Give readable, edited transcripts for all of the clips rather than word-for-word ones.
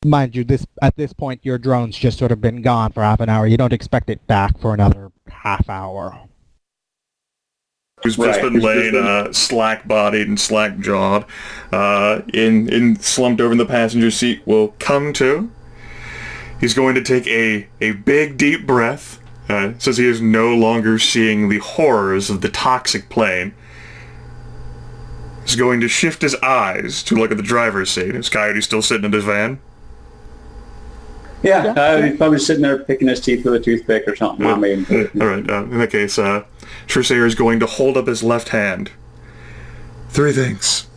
Mind you, at this point, your drone's just sort of been gone for half an hour. You don't expect it back for another half hour. Who's just been laying slack-bodied and slack-jawed, in slumped over in the passenger seat, will come to. He's going to take a big, deep breath, since he is no longer seeing the horrors of the toxic plane. He's going to shift his eyes to look at the driver's seat. Is Coyote still sitting in his van? Yeah, he's probably sitting there picking his teeth with a toothpick or something. All right, in that case, Trusair is going to hold up his left hand. 3 things.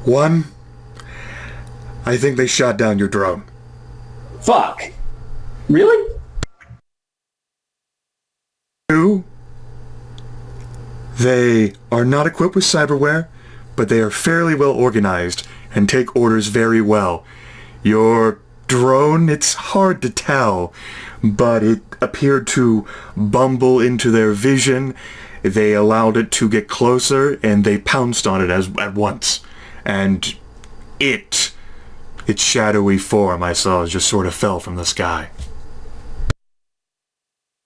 1, I think they shot down your drone. Fuck. Really? 2, they are not equipped with cyberware, but they are fairly well organized and take orders very well. Your drone, it's hard to tell, but it appeared to bumble into their vision. They allowed it to get closer, and they pounced on it at once. And its shadowy form I saw just sort of fell from the sky.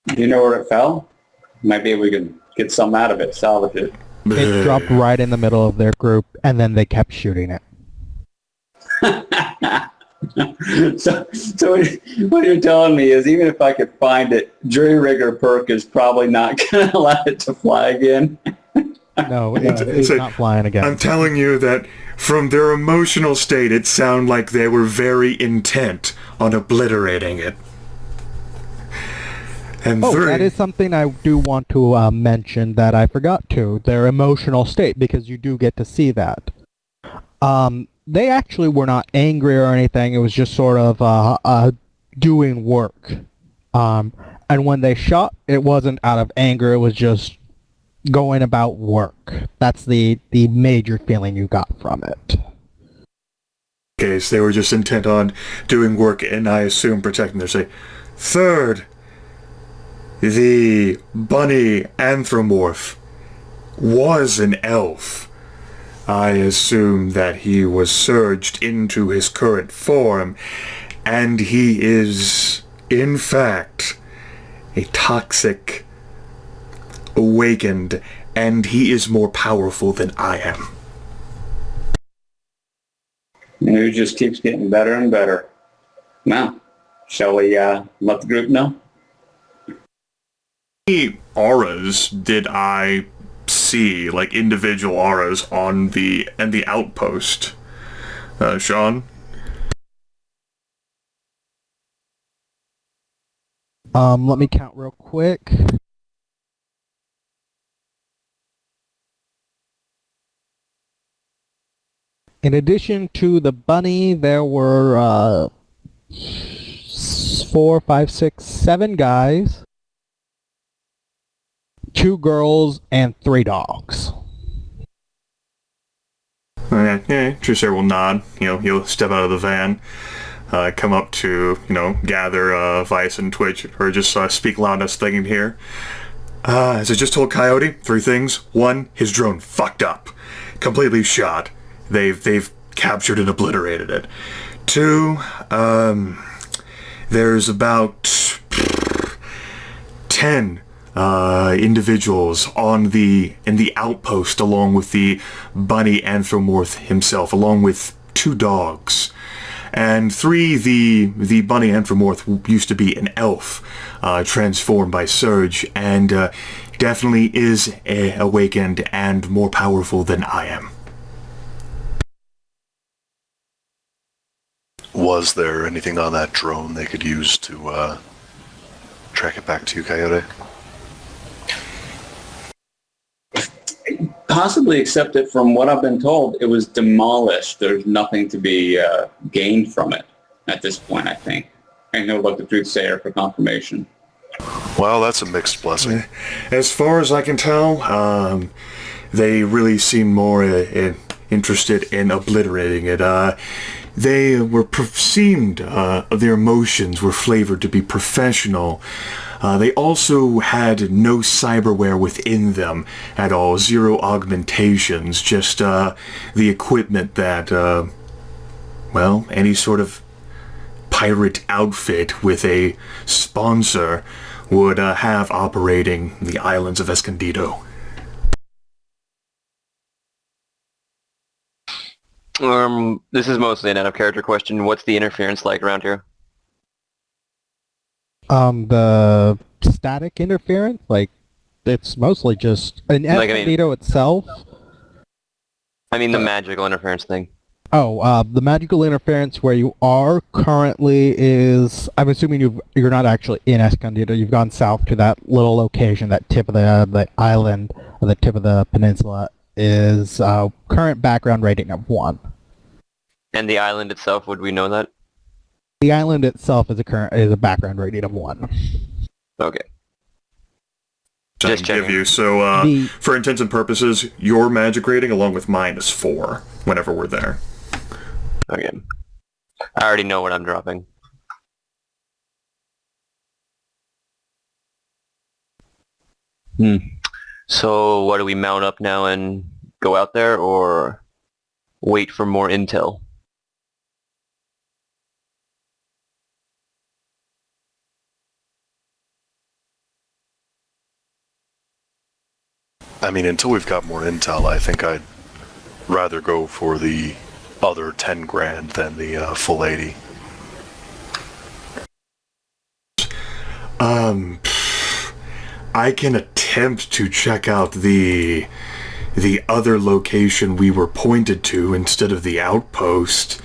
Do you know where it fell? Maybe we can get some out of it, salvage it. It dropped right in the middle of their group, and then they kept shooting it. So what you're telling me is even if I could find it, jury rigger perk is probably not going to allow it to fly again. No, it's not flying again. I'm telling you that from their emotional state, it sounded like they were very intent on obliterating it. And 3, that is something I do want to mention that I forgot to. Their emotional state, because you do get to see that. They actually were not angry or anything. It was just sort of doing work. And when they shot, it wasn't out of anger. It was just going about work. That's the major feeling you got from it. Okay, so they were just intent on doing work and I assume protecting their safety. 3rd, the bunny anthropomorph was an elf. I assume that he was surged into his current form, and he is, in fact, a toxic awakened, and he is more powerful than I am. And it just keeps getting better and better. Now, shall we let the group know? How many auras did I see, like individual auras on the outpost, Sean? Let me count real quick. In addition to the bunny, there were 4, 5, 6, 7 guys, 2 girls, and 3 dogs. Okay, Trusair will nod. He'll step out of the van, come up to, gather Vice and Twitch, or just speak loud enough so they can hear. As I just told Coyote, 3 things. 1, his drone fucked up. Completely shot. They've captured and obliterated it. 2, there's about 10 individuals in the outpost, along with the bunny anthropomorph himself, along with 2 dogs. And 3, the bunny anthropomorph used to be an elf, transformed by Surge, and definitely is awakened and more powerful than I am. Was there anything on that drone they could use to track it back to you, Coyote? Possibly, except that from what I've been told, it was demolished. There's nothing to be gained from it at this point, I think. I know about the Truthsayer for confirmation. Well, that's a mixed blessing. As far as I can tell, they really seem more interested in obliterating it. They were seemed their emotions were flavored to be professional. They also had no cyberware within them at all, 0 augmentations, just the equipment that, any sort of pirate outfit with a sponsor would have operating the islands of Escondido. This is mostly an out-of-character question. What's the interference like around here? The static interference, like, it's mostly just in Escondido itself. I mean the magical interference thing. Oh, the magical interference where you are currently is, I'm assuming you're not actually in Escondido. You've gone south to that little location, that tip of the island, or the tip of the peninsula, is current background rating of 1. And the island itself, would we know that? The island itself is a background rating of 1. Okay. Just give you. So, for intents and purposes, your magic rating along with mine is 4 whenever we're there. Okay. I already know what I'm dropping. So, what do we mount up now and go out there, or wait for more intel? I mean, until we've got more intel, I think I'd rather go for the other 10 grand than the full 80. I can attempt to check out the other location we were pointed to instead of the outpost.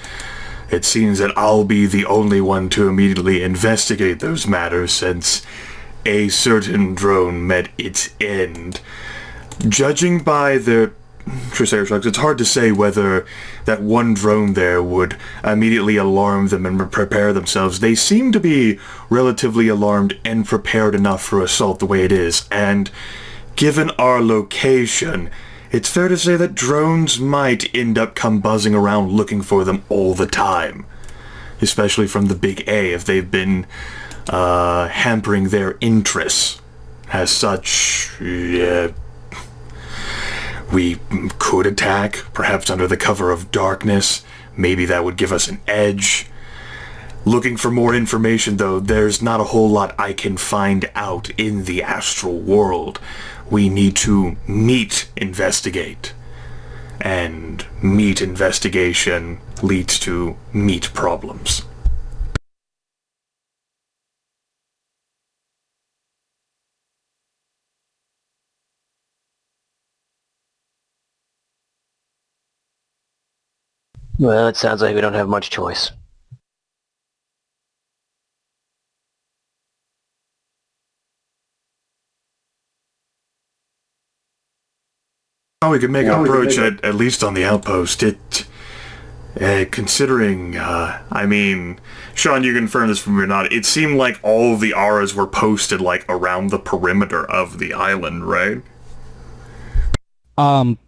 It seems that I'll be the only one to immediately investigate those matters since a certain drone met its end. Judging by the Crusader trucks, it's hard to say whether that one drone there would immediately alarm them and prepare themselves. They seem to be relatively alarmed and prepared enough for assault the way it is, and given our location, it's fair to say that drones might end up come buzzing around looking for them all the time. Especially from the Big A, if they've been hampering their interests. As such, we could attack, perhaps under the cover of darkness. Maybe that would give us an edge. Looking for more information, though, there's not a whole lot I can find out in the astral world. We need to investigate. And investigation leads to problems. Well, it sounds like we don't have much choice. Oh, we could make an approach at least on the outpost. Considering, I mean, Sean, you confirm this from or not, it seemed like all of the auras were posted, like, around the perimeter of the island, right?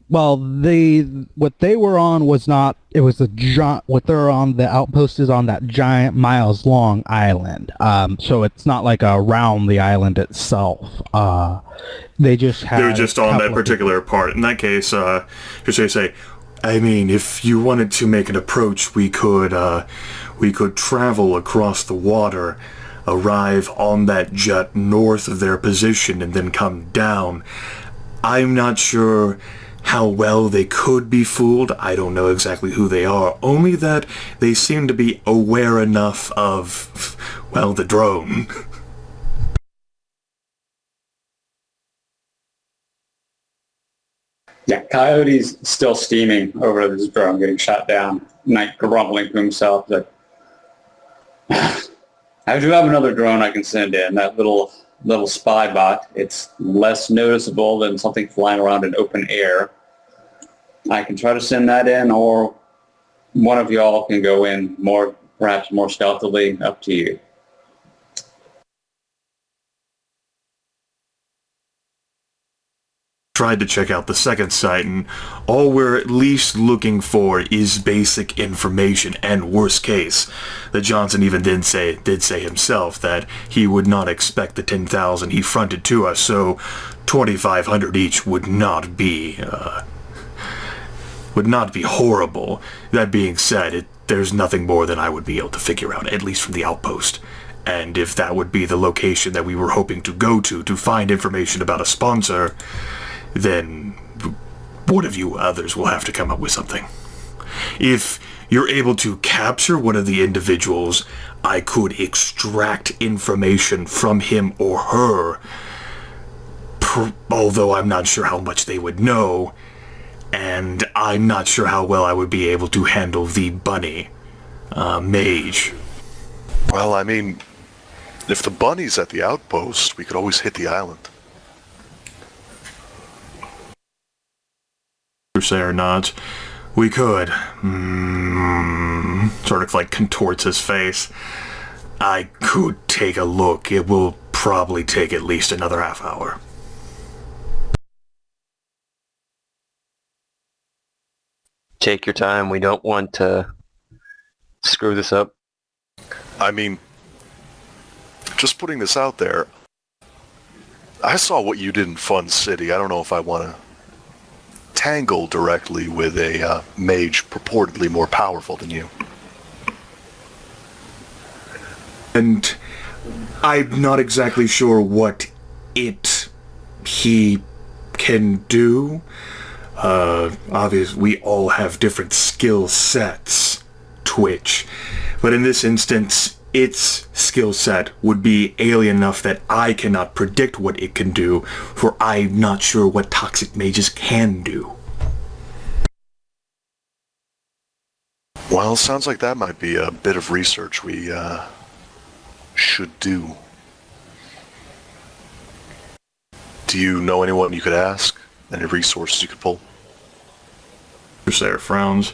Well, what they were on was not, it was a giant, what they're on, the outpost is on that giant miles-long island. So it's not like around the island itself. They just had... They were just on that particular part. In that case, just say, I mean, if you wanted to make an approach, we could travel across the water, arrive on that jet north of their position, and then come down. I'm not sure how well they could be fooled. I don't know exactly who they are. Only that they seem to be aware enough of, well, the drone. Yeah, Coyote's still steaming over this drone getting shot down. Knight grumbling to himself that I do have another drone I can send in, that little spy bot. It's less noticeable than something flying around in open air. I can try to send that in, or one of y'all can go in perhaps more stealthily, up to you. Tried to check out the second site, and all we're at least looking for is basic information, and worst case, that Johnson even did say himself that he would not expect the 10,000 he fronted to us, so 2,500 each would not be would not be horrible. That being said, there's nothing more than I would be able to figure out, at least from the outpost. And if that would be the location that we were hoping to go to find information about a sponsor, then one of you others will have to come up with something. If you're able to capture one of the individuals, I could extract information from him or her, although I'm not sure how much they would know, and I'm not sure how well I would be able to handle the bunny mage. Well, I mean, if the bunny's at the outpost, we could always hit the island. Crusader nods. We could. Sort of like contorts his face. I could take a look. It will probably take at least another half hour. Take your time. We don't want to screw this up. I mean, just putting this out there, I saw what you did in Fun City. I don't know if I want to tangle directly with a mage purportedly more powerful than you. And I'm not exactly sure what he can do. Obviously, we all have different skill sets, Twitch. But in this instance, its skill set would be alien enough that I cannot predict what it can do, for I'm not sure what toxic mages can do. Well, sounds like that might be a bit of research we should do. Do you know anyone you could ask? Any resources you could pull? Crusader frowns.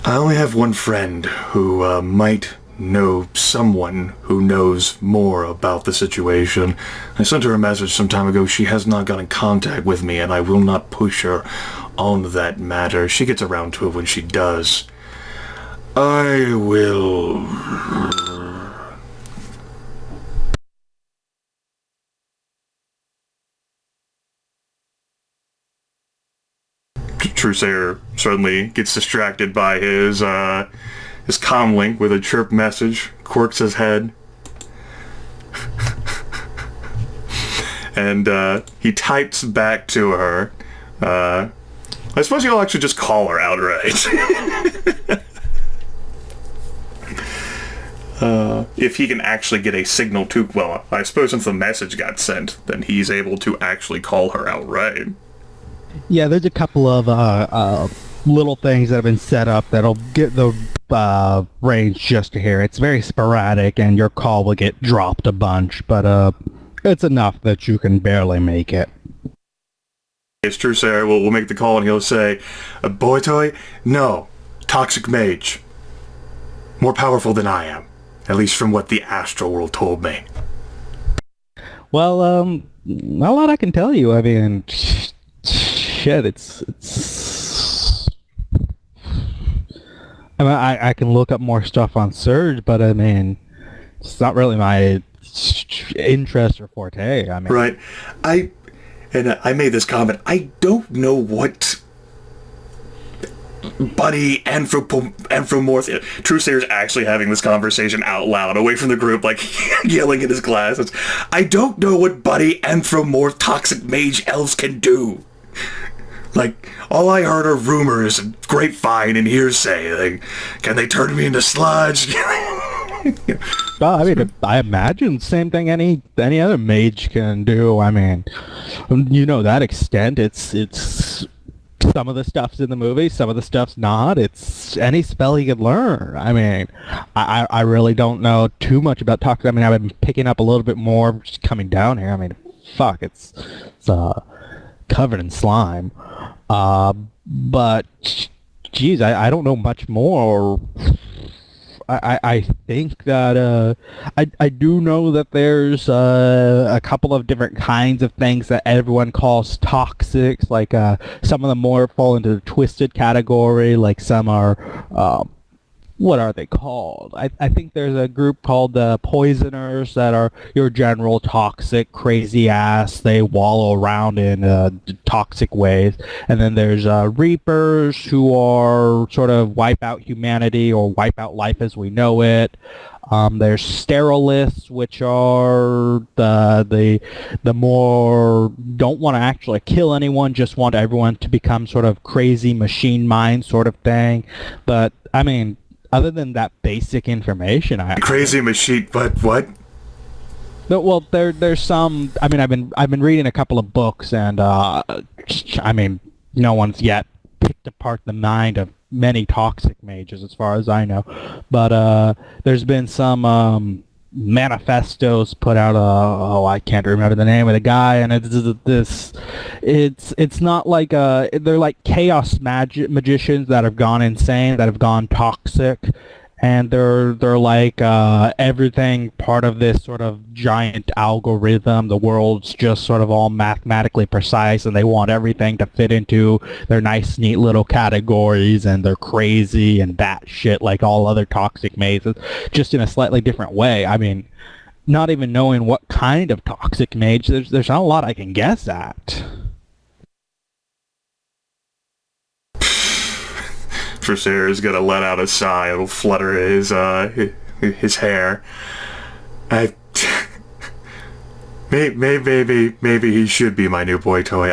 I only have one friend who might know someone who knows more about the situation. I sent her a message some time ago. She has not got in contact with me, and I will not push her on that matter. She gets around to it when she does. I will... Trusair suddenly gets distracted by his comlink with a chirp message, quirks his head, and he types back to her. I suppose you'll actually just call her outright. If he can actually get a signal to... Well, I suppose since the message got sent, then he's able to actually call her outright. Yeah, there's a couple of little things that have been set up that'll get the range just to hear. It's very sporadic, and your call will get dropped a bunch, but it's enough that you can barely make it. It's true, Sarah. We'll make the call, and he'll say, "Boy toy? No. Toxic mage. More powerful than I am. At least from what the astral world told me." Well, not a lot I can tell you. I mean... Shit, it's... I mean, I can look up more stuff on Surge, but I mean, it's not really my interest or forte. I mean, right. I made this comment. I don't know what buddy anthropomorph. Trusair's actually having this conversation out loud, away from the group, like yelling at his glasses. I don't know what buddy anthropomorph toxic mage elves can do. Like, all I heard are rumors and grapevine and hearsay. Like, can they turn me into sludge? I mean, I imagine same thing any other mage can do. I mean, you know, that extent, it's some of the stuff's in the movie, some of the stuff's not. It's any spell you could learn. I mean, I really don't know too much about toxic. I mean, I've been picking up a little bit more just coming down here. I mean, fuck, it's covered in slime. But, geez, I don't know much more. I think that, I do know that there's a couple of different kinds of things that everyone calls toxics. Like, some of them more fall into the twisted category. Like, some are what are they called? I think there's a group called the Poisoners that are your general toxic, crazy ass. They wallow around in toxic ways. And then there's Reapers who are sort of wipe out humanity or wipe out life as we know it. There's Sterilists, which are the more don't want to actually kill anyone, just want everyone to become sort of crazy machine mind sort of thing. But I mean, other than that basic information, Crazy machine, but what? no, well, there's some. I mean, I've been reading a couple of books, and I mean, no one's yet picked apart the mind of many toxic mages, as far as I know. But there's been some manifestos put out. I can't remember the name of the guy, and it's not like they're like chaos magicians that have gone insane, that have gone toxic. And they're like everything part of this sort of giant algorithm. The world's just sort of all mathematically precise, and they want everything to fit into their nice, neat little categories. And they're crazy and batshit like all other toxic mazes, just in a slightly different way. I mean, not even knowing what kind of toxic mage, there's not a lot I can guess at. Tricer is gonna let out a sigh. It'll flutter his hair. Maybe he should be my new boy toy.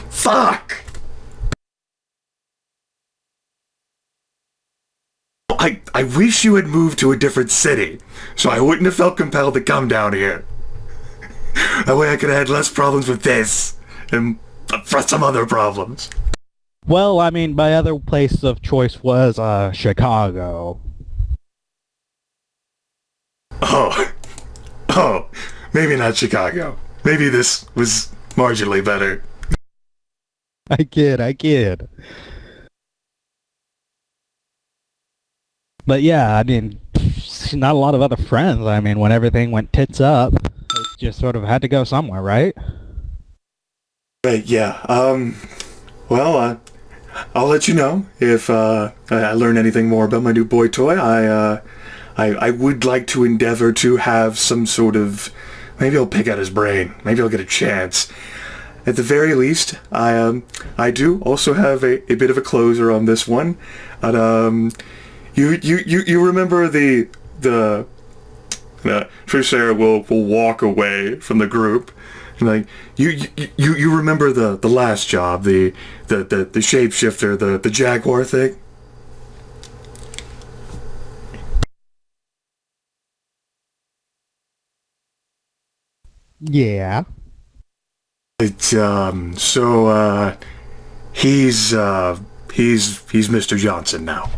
Fuck! I wish you had moved to a different city, so I wouldn't have felt compelled to come down here. That way I could have had less problems with this, and for some other problems. Well, I mean, my other place of choice was Chicago. Oh, maybe not Chicago. Maybe this was marginally better. I kid. But yeah, I mean, not a lot of other friends. I mean, when everything went tits up, it just sort of had to go somewhere, right? Right, yeah. Well, I'll let you know if I learn anything more about my new boy toy. I would like to endeavor to have some sort of... Maybe I'll pick out his brain. Maybe I'll get a chance. At the very least, I do also have a bit of a closer on this one. And, you remember the Tricer will walk away from the group, and like you remember the last job, the shapeshifter, the jaguar thing. Yeah. It's so he's Mr. Johnson now.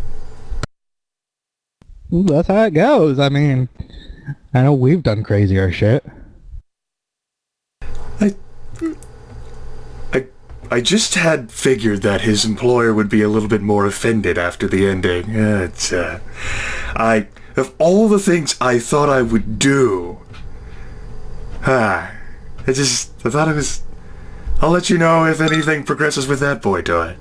Ooh, that's how it goes. I mean, I know we've done crazier shit. I just had figured that his employer would be a little bit more offended after the ending. Of all the things I thought I would do, I thought it was... I'll let you know if anything progresses with that boy toy.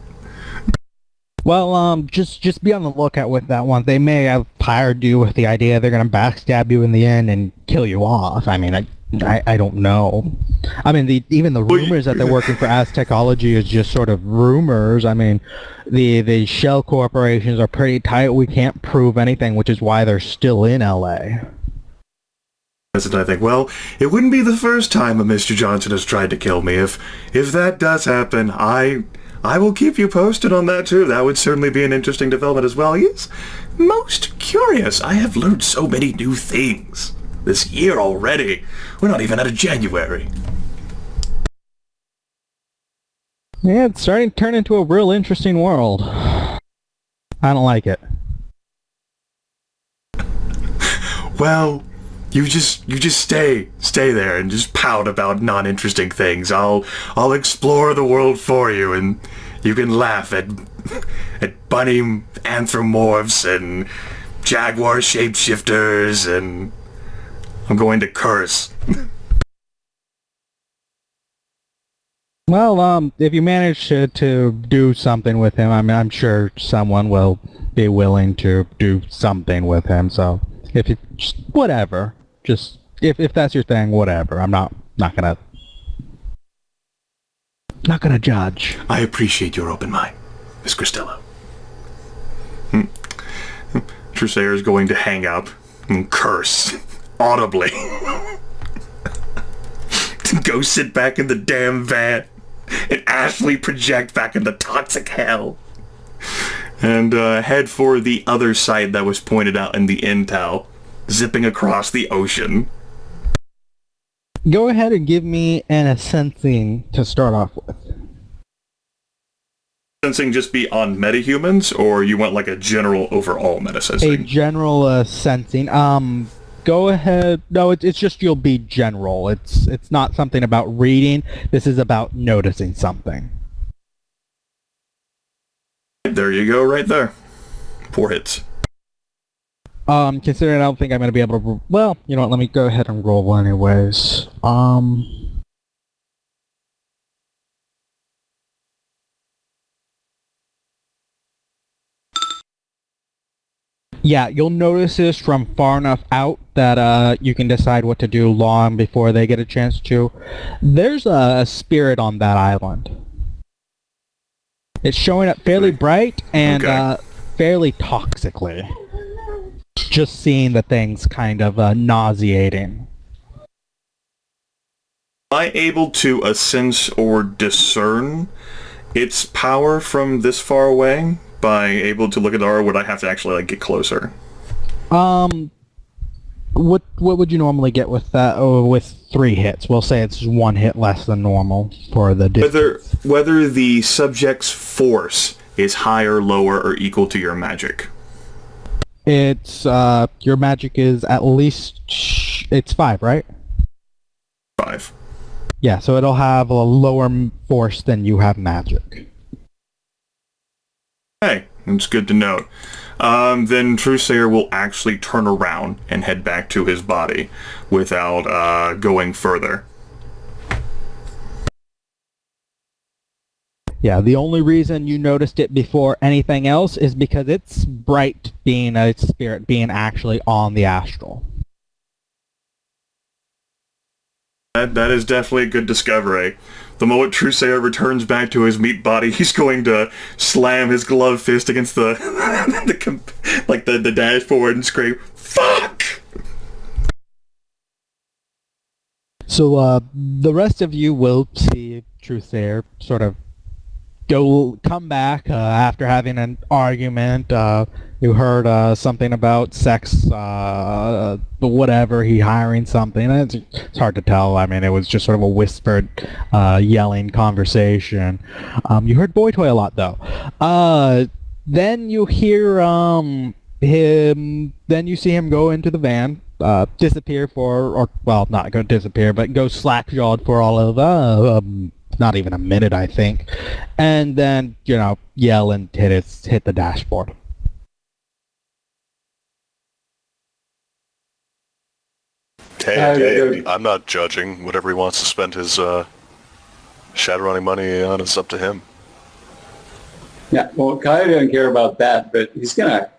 Well, just be on the lookout with that one. They may have hired you with the idea they're gonna backstab you in the end and kill you off. I mean, I don't know. I mean, even the rumors that they're working for Aztecology is just sort of rumors. I mean, the shell corporations are pretty tight. We can't prove anything, which is why they're still in LA. And I think, well, it wouldn't be the first time a Mr. Johnson has tried to kill me. If that does happen, I will keep you posted on that too. That would certainly be an interesting development as well. He's most curious. I have learned so many new things this year already. We're not even out of January. Yeah, it's starting to turn into a real interesting world. I don't like it. Well, you just stay there and just pout about non-interesting things. I'll explore the world for you, and you can laugh at bunny anthropomorphs and jaguar shapeshifters, and I'm going to curse. Well, if you manage to do something with him, I mean, I'm sure someone will be willing to do something with him. So, if you just whatever, just if that's your thing, whatever. I'm not gonna judge. I appreciate your open mind, Miss Costello. Trusair is going to hang up and curse audibly. Go sit back in the damn van and Ashley project back in the toxic hell. And head for the other site that was pointed out in the intel, zipping across the ocean. Go ahead and give me an sensing to start off with. Sensing just be on metahumans, or you want like a general overall meta A sensing? general sensing. Go ahead. No, it's just you'll be general. It's not something about reading. This is about noticing something. There you go, right there. 4 hits. Considering I don't think I'm going to be able to... Well, you know what, let me go ahead and roll anyways. Yeah, you'll notice this from far enough out that you can decide what to do long before they get a chance to. There's a spirit on that island. It's showing up fairly bright and Okay. fairly toxically. Just seeing the thing's kind of nauseating. Am I able to sense or discern its power from this far away? By able to look at it, or would I have to actually like get closer? What would you normally get with that? Oh, with 3 hits. We'll say it's 1 hit less than normal for the distance. Whether the subject's force is higher, lower, or equal to your magic. It's your magic is at least it's 5, right? 5. Yeah, so it'll have a lower force than you have magic. Hey, that's good to note. Then Trusair will actually turn around and head back to his body without going further. Yeah, the only reason you noticed it before anything else is because it's bright being a spirit being actually on the astral. That is definitely a good discovery. The moment Trusair returns back to his meat body, he's going to slam his gloved fist against the the dashboard and scream, "Fuck!" So the rest of you will see Trusair sort of come back after having an argument. You heard something about sex, whatever, he hiring something. It's hard to tell. I mean, it was just sort of a whispered, yelling conversation. You heard boy toy a lot, though. Then you hear him, then you see him go into the van, disappear well, not go disappear, but go slack-jawed for all of, not even a minute, I think. And then, yell and hit the dashboard. Hey, I'm not judging. Whatever he wants to spend his Shadowrunning money on is up to him. Yeah, well, Coyote doesn't care about that, but he's gonna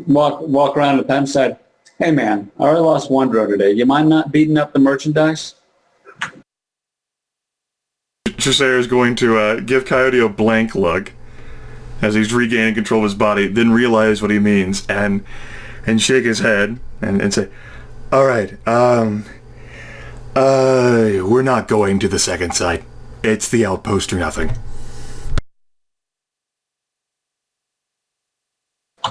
walk around the pen and say, "Hey, man, I already lost 1 drone today. You mind not beating up the merchandise?" Trusair is going to give Coyote a blank look as he's regaining control of his body, then realize what he means and shake his head and say, "All right, we're not going to the second site. It's the outpost or nothing."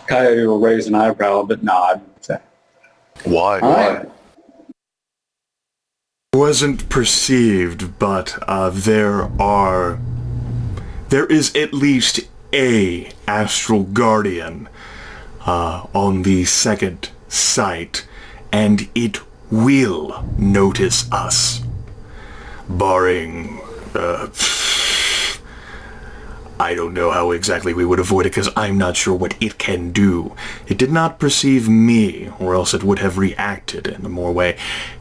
Coyote will raise an eyebrow but nod. Say, Why? "All right." Wasn't perceived, but there is at least a astral guardian on the second site, and it will notice us, barring I don't know how exactly we would avoid it, because I'm not sure what it can do. It did not perceive me, or else it would have reacted in a more way.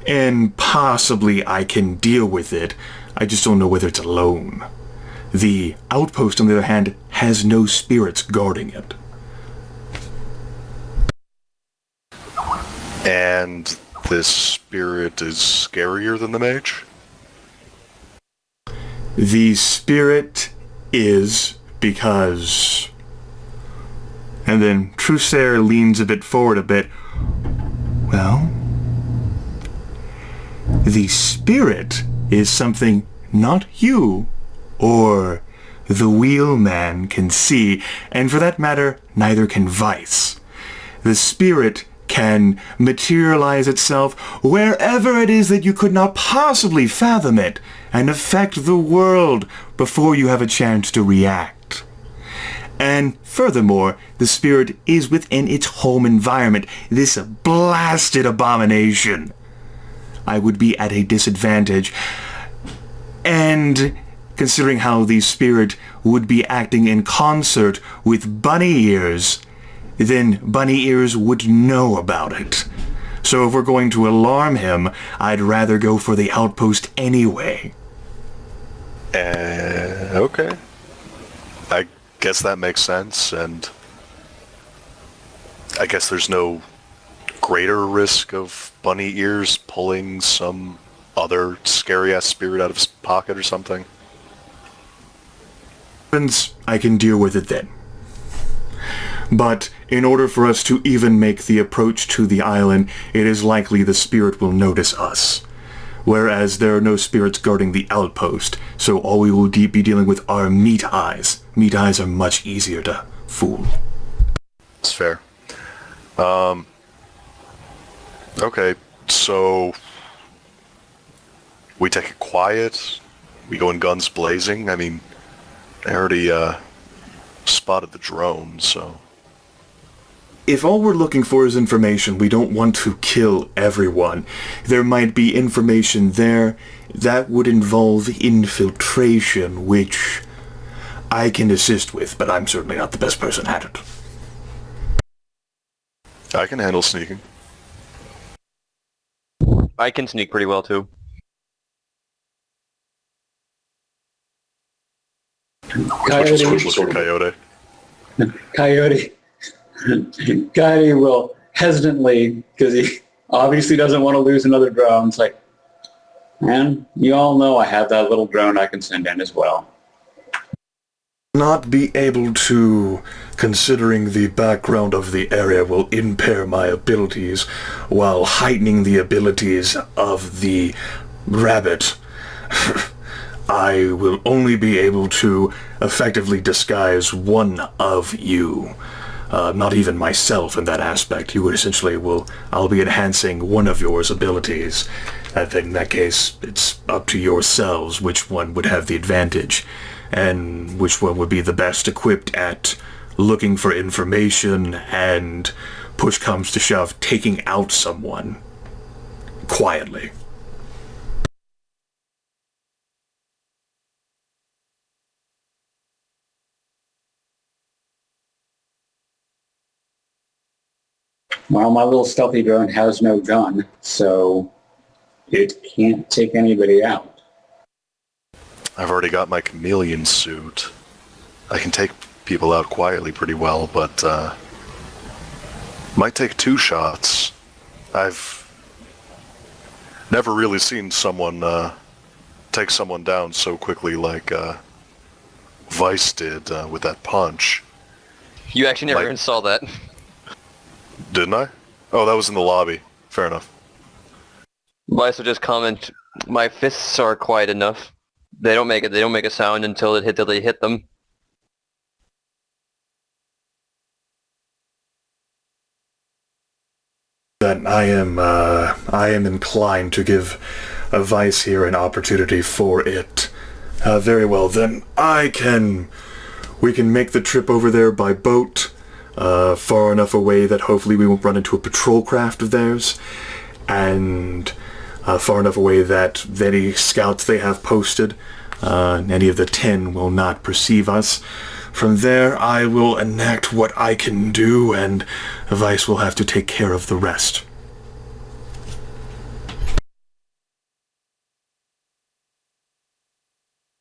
And possibly I can deal with it I just don't know whether it's alone. The outpost, on the other hand, has no spirits guarding it. And this spirit is scarier than the mage? The spirit is because... And then Trusair leans a bit forward a bit. Well, the spirit is something not you or the wheelman can see, and for that matter, neither can Vice. The spirit can materialize itself wherever it is that you could not possibly fathom it, and affect the world before you have a chance to react. And furthermore, the spirit is within its home environment, this blasted abomination. I would be at a disadvantage. And considering how the spirit would be acting in concert with Bunny Ears, then Bunny Ears would know about it. So if we're going to alarm him, I'd rather go for the outpost anyway. Okay. I guess that makes sense, and I guess there's no greater risk of Bunny Ears pulling some other scary-ass spirit out of his pocket or something. I can deal with it then. But in order for us to even make the approach to the island, it is likely the spirit will notice us. Whereas there are no spirits guarding the outpost, so all we will be dealing with are meat eyes. Meat eyes are much easier to fool. It's fair. Okay, so we take it quiet, we go in guns blazing. I mean, I already spotted the drone, so... If all we're looking for is information, we don't want to kill everyone. There might be information there that would involve infiltration, which I can assist with, but I'm certainly not the best person at it. I can handle sneaking. I can sneak pretty well too. Which is Coyote. Coyote. Coyote will hesitantly, because he obviously doesn't want to lose another drone. It's like, man, you all know I have that little drone I can send in as well. Not be able to, considering the background of the area, will impair my abilities while heightening the abilities of the rabbit. I will only be able to effectively disguise one of you. Not even myself in that aspect. You would essentially I'll be enhancing one of yours abilities. I think in that case, it's up to yourselves which one would have the advantage, and which one would be the best equipped at looking for information and, push comes to shove, taking out someone quietly. Well, my little stealthy drone has no gun, so it can't take anybody out. I've already got my chameleon suit. I can take people out quietly pretty well, but might take 2 shots. I've never really seen someone take someone down so quickly like Vice did with that punch. You actually never even saw that. Didn't I? Oh, that was in the lobby. Fair enough. Vice will just comment, "My fists are quiet enough. They don't make a sound until they hit them." Then I am inclined to give a Vice here an opportunity for it. Very well, then we can make the trip over there by boat, far enough away that hopefully we won't run into a patrol craft of theirs, and far enough away that any scouts they have posted, any of the 10 will not perceive us. From there, I will enact what I can do, and Vice will have to take care of the rest.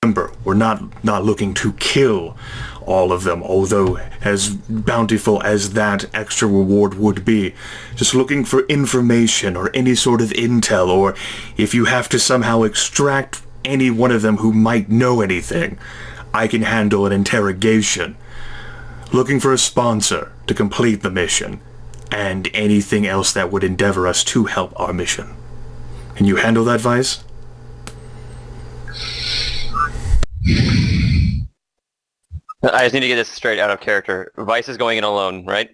Remember, we're not looking to kill all of them, although as bountiful as that extra reward would be. Just looking for information or any sort of intel, or if you have to somehow extract any one of them who might know anything, I can handle an interrogation. Looking for a sponsor to complete the mission, and anything else that would endeavor us to help our mission. Can you handle that, Vice? I just need to get this straight out of character. Vice is going in alone, right?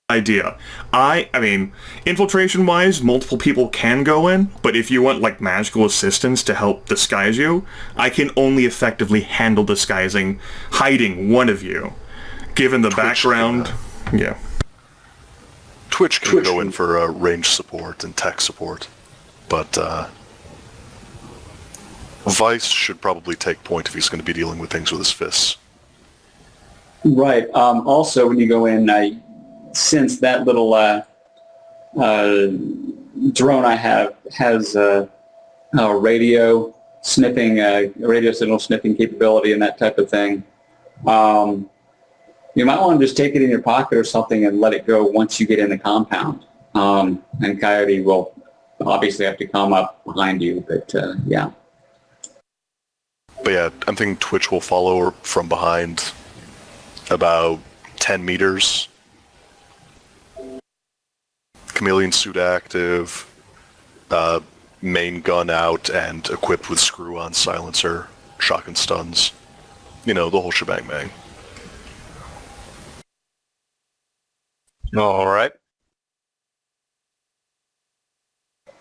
Idea. I mean, infiltration-wise, multiple people can go in, but if you want, like, magical assistance to help disguise you, I can only effectively handle disguising, hiding one of you. Given the background... Yeah. Twitch can go in for range support and tech support, but Vice should probably take point if he's going to be dealing with things with his fists. Right. Also, when you go in, since that little drone I have has a radio sniffing, radio signal sniffing capability and that type of thing, you might want to just take it in your pocket or something and let it go once you get in the compound. And Coyote will obviously have to come up behind you, but yeah. But yeah, I'm thinking Twitch will follow from behind about 10 meters. Chameleon suit active, main gun out and equipped with screw-on silencer, shotgun stuns. You know, the whole shebang bang. All right.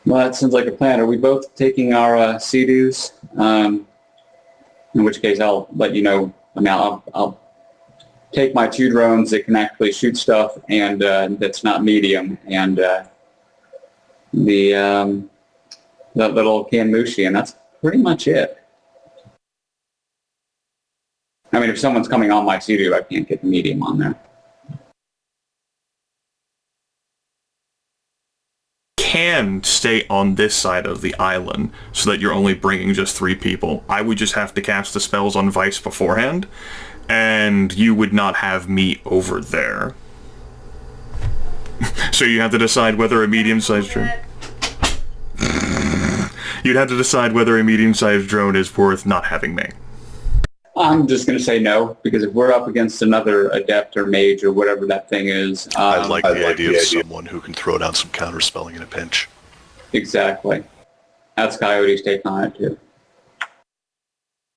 Well, that sounds like a plan. Are we both taking our sea-doos? In which case, I'll let you know. I mean, I'll take my 2 drones that can actually shoot stuff and that's not medium, and that little Kanmushi, and that's pretty much it. I mean, if someone's coming on my sea-doo, I can't get the medium on there. Can stay on this side of the island so that you're only bringing just 3 people. I would just have to cast the spells on Vice beforehand, and you would not have me over there. So you have to decide whether a medium-sized drone... You'd have to decide whether a medium-sized drone is worth not having me. I'm just going to say no, because if we're up against another adept or mage or whatever that thing is... I like the idea of someone who can throw down some counterspelling in a pinch. Exactly. That's Coyote's take on it, too.